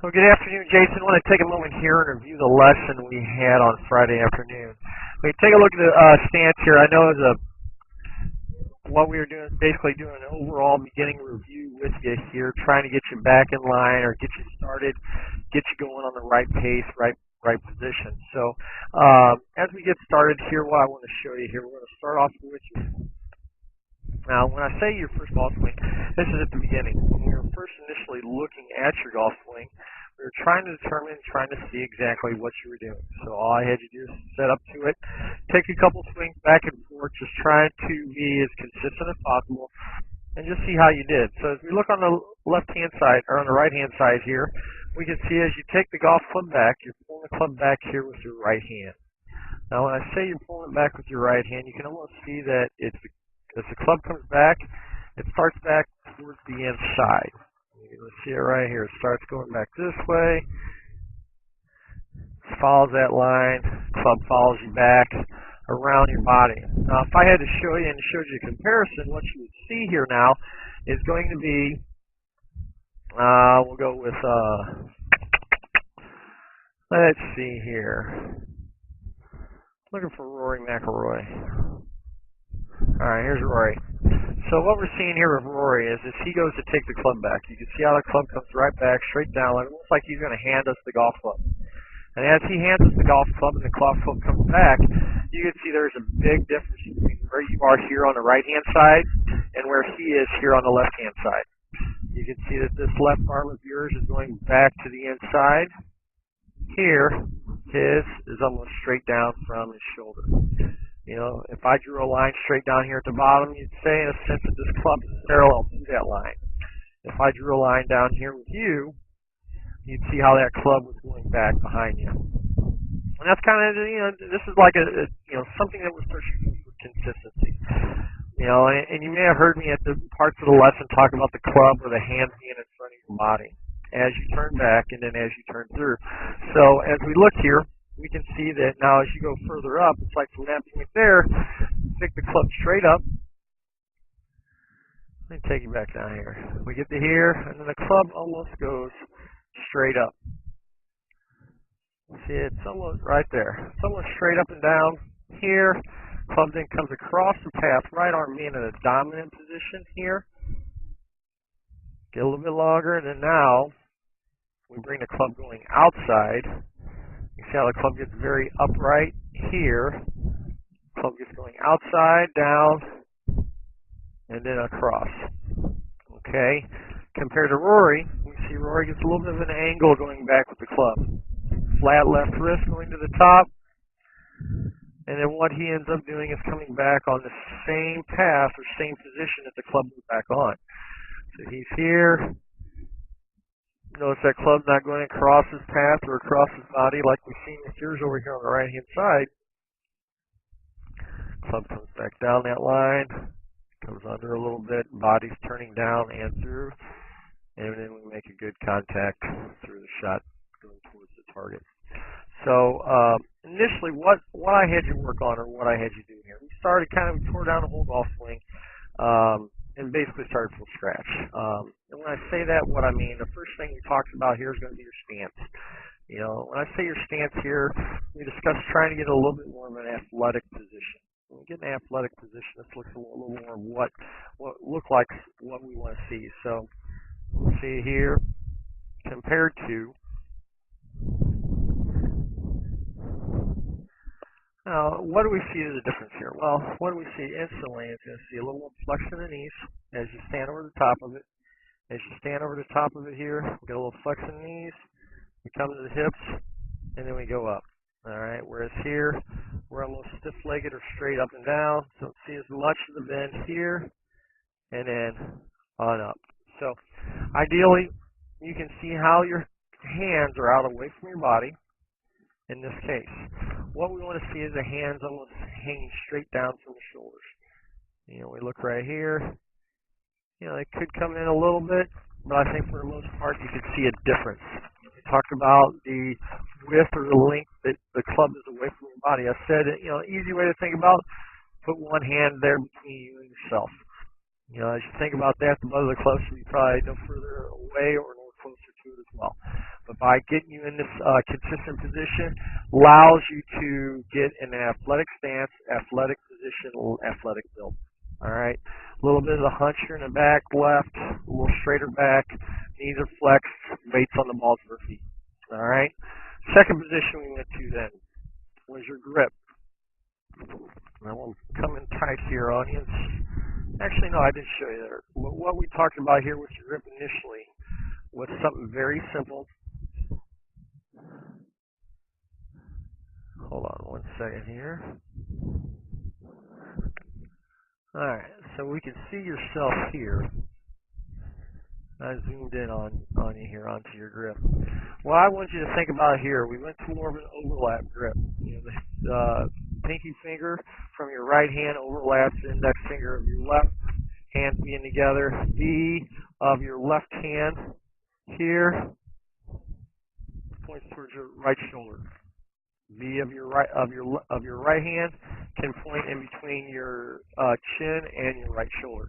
Well, good afternoon, Jason. I want to take a moment here and review the lesson we had on Friday afternoon. We take a look at the stance here. I know what we were doing, basically doing an overall beginning review with you here, trying to get you back in line or get you started, get you going on the right pace, right position. So as we get started here, what I want to show you here, we're going to start off with you. Now, when I say your first golf swing, this is at the beginning. When we were first initially looking at your golf swing, we were trying to determine, trying to see exactly what you were doing. So all I had you do is set up to it, take a couple swings back and forth, just trying to be as consistent as possible, and just see how you did. So as we look on the left-hand side, or on the right-hand side here, we can see as you take the golf club back, you're pulling the club back here with your right hand. Now, when I say you're pulling it back with your right hand, you can almost see that as the club comes back, it starts back towards the inside. Let's see it right here. It starts going back this way, follows that line, club follows you back around your body. Now, if I had to show you and showed you a comparison, what you would see here now is going to be, we'll go with, let's see here. Looking for Rory McIlroy. All right, here's Rory. So what we're seeing here with Rory is as he goes to take the club back, you can see how the club comes right back, straight down, almost like he's going to hand us the golf club. And as he hands us the golf club and the golf club comes back, you can see there's a big difference between where you are here on the right-hand side and where he is here on the left-hand side. You can see that this left arm of yours is going back to the inside. Here, his is almost straight down from his shoulder. You know, if I drew a line straight down here at the bottom, you'd say in a sense that this club is parallel to that line. If I drew a line down here with you, you'd see how that club was going back behind you. And that's kind of, this is like something that was pushing for consistency. And you may have heard me at the parts of the lesson talk about the club or the hand being in front of your body as you turn back and then as you turn through. So as we look here, we can see that now as you go further up, it's like from that point there, pick the club straight up. Let me take you back down here. We get to here, and then the club almost goes straight up. See, it's almost right there. It's almost straight up and down here. Club then comes across the path, right arm being in a dominant position here. Get a little bit longer, and then now we bring the club going outside. You see how the club gets very upright here. Club gets going outside, down, and then across. Okay. Compared to Rory, we see Rory gets a little bit of an angle going back with the club. Flat left wrist going to the top. And then what he ends up doing is coming back on the same path or same position that the club was back on. So he's here. Notice that club's not going across his path or across his body like we've seen with yours over here on the right-hand side. Club comes back down that line, comes under a little bit, body's turning down and through, and then we make a good contact through the shot going towards the target. So initially what I had you work on or what I had you do here, we tore down the whole golf swing, and basically started from scratch. And when I say that, what I mean, the first thing we talked about here is going to be your stance. When I say your stance here, we discussed trying to get a little bit more of an athletic position. When we get an athletic position, this looks a little more of what look like what we want to see. So, see here, compared to now, what do we see as a difference here? Well, what do we see instantly is going to see a little more flexion in the knees as you stand over the top of it. As you stand over the top of it here, we get a little flexion in the knees. We come to the hips, and then we go up. All right. Whereas here, we're almost stiff-legged or straight up and down. So don't see as much of the bend here, and then on up. So ideally, you can see how your hands are out away from your body. In this case, what we want to see is the hands almost hanging straight down from the shoulders. We look right here. They could come in a little bit, but I think for the most part you can see a difference. We talked about the width or the length that the club is away from your body. I said, easy way to think about, put one hand there between you and yourself. As you think about that, the butt of the club should be probably no further away or no closer to it as well. But by getting you in this consistent position, allows you to get in an athletic stance, athletic position, athletic build. All right. A little bit of a hunch here in the back, left, a little straighter back, knees are flexed, weights on the balls of our feet. All right. Second position we went to then was your grip. I will come in tight here, audience. Actually, no, I did show you there. What we talked about here with your grip initially was something very simple. Hold on one second here. Alright, so we can see yourself here. I zoomed in on you here, onto your grip. What I want you to think about here, we went to more of an overlap grip. You know, the pinky finger from your right hand overlaps the index finger of your left hand being together. V of your left hand here points towards your right shoulder. V of your right hand can point in between your chin and your right shoulder.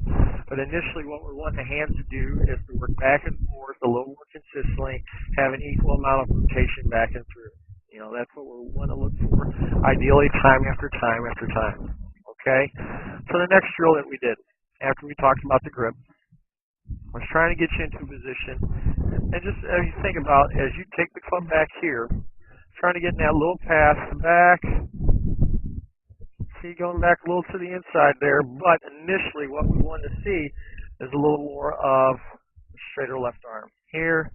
But initially, what we're wanting the hands to do is to work back and forth a little more consistently, have an equal amount of rotation back and through. You know, that's what we want to look for. Ideally, time after time after time. Okay. So the next drill that we did after we talked about the grip was trying to get you into a position, and just as you think about, as you take the club back here, trying to get in that little pass back. See, going back a little to the inside there, but initially what we want to see is a little more of a straighter left arm. Here,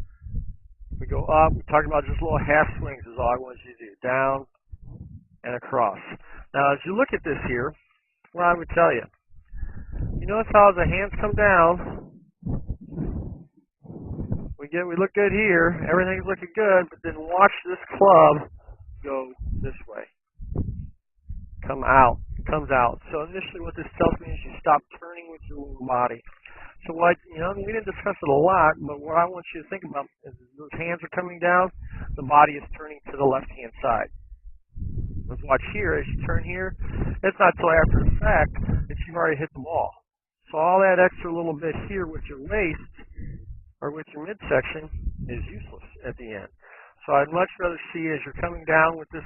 we go up. We talked about just little half swings is all I want you to do. Down and across. Now, as you look at this here, what I would tell you, you notice how as the hands come down, we look good here, everything's looking good, but then watch this club go this way. Comes out. So initially what this tells me is you stop turning with your lower body. So what, you know, we didn't discuss it a lot, but what I want you to think about is those hands are coming down, the body is turning to the left-hand side. Let's watch here, as you turn here, it's not till after the fact that you've already hit the ball. So all that extra little bit here with your waist, or with your midsection, is useless at the end. So I'd much rather see as you're coming down with this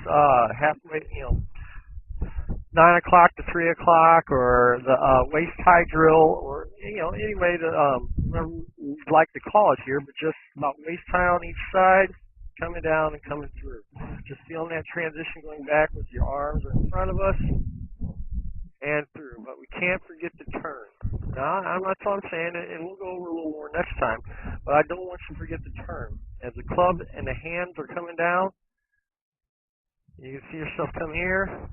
halfway, 9 o'clock to 3 o'clock, or the waist high drill, or anyway, whatever you'd like to call it here, but just about waist high on each side, coming down and coming through. Just feeling that transition going back with your arms are in front of us and through. But we can't forget to turn. Now, that's all I'm saying, and we'll go over a little more next time, but I don't want you to forget to turn. As the club and the hands are coming down, you can see yourself come here.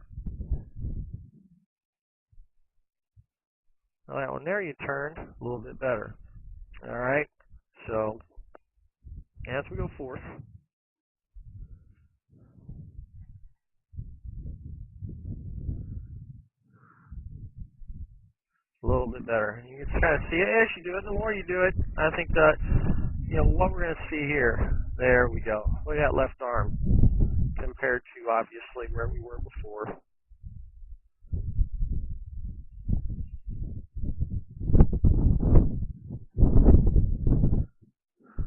All right, well, there you turned a little bit better. All right, so as we go forth, a little bit better. You can kind of see it as you do it. The more you do it, I think that, what we're going to see here, there we go. Look at that left arm compared to, obviously, where we were before.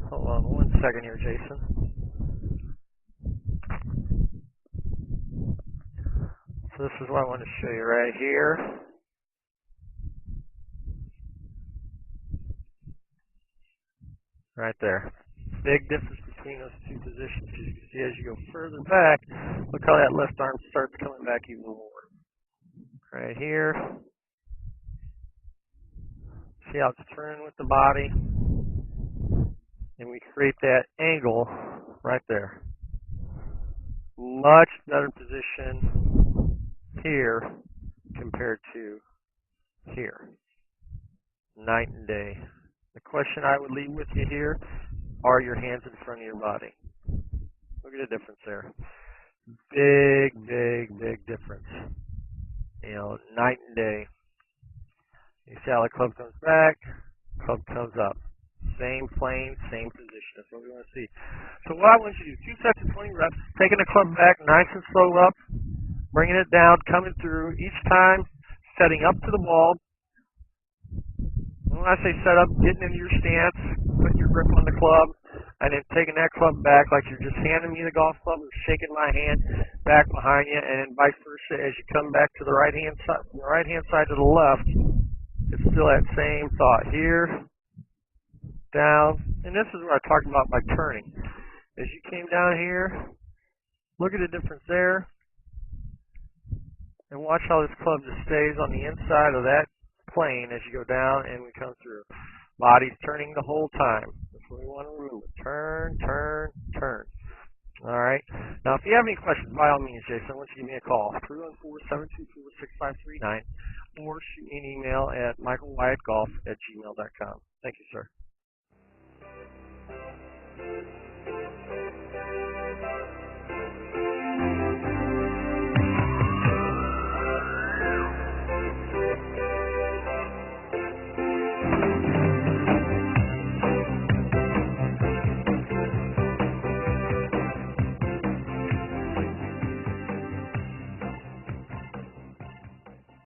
Hold on one second here, Jason. So this is what I want to show you right here. Right there. Big difference between those two positions. You can see as you go further back, look how that left arm starts coming back even more. Right here. See how it's turning with the body? And we create that angle right there. Much better position here compared to here. Night and day. The question I would leave with you here, are your hands in front of your body? Look at the difference there. Big, big, big difference. Night and day. You see how the club comes back, club comes up. Same plane, same position. That's what we want to see. So what I want you to do, 2 sets of 20 reps, taking the club back nice and slow up, bringing it down, coming through each time, setting up to the ball. When I say set up, getting into your stance, putting your grip on the club, and then taking that club back like you're just handing me the golf club and shaking my hand back behind you, and then vice versa as you come back to the right hand side to the left. It's still that same thought here, down, and this is what I talked about by turning. As you came down here, look at the difference there, and watch how this club just stays on the inside of that plane as you go down and we come through. Body's turning the whole time. That's what we want to remember. Turn, turn, turn. All right. Now, if you have any questions, by all means, Jason, why don't you give me a call, 314-724-6539, or shoot me an email at michaelwyattgolf@gmail.com. Thank you, sir.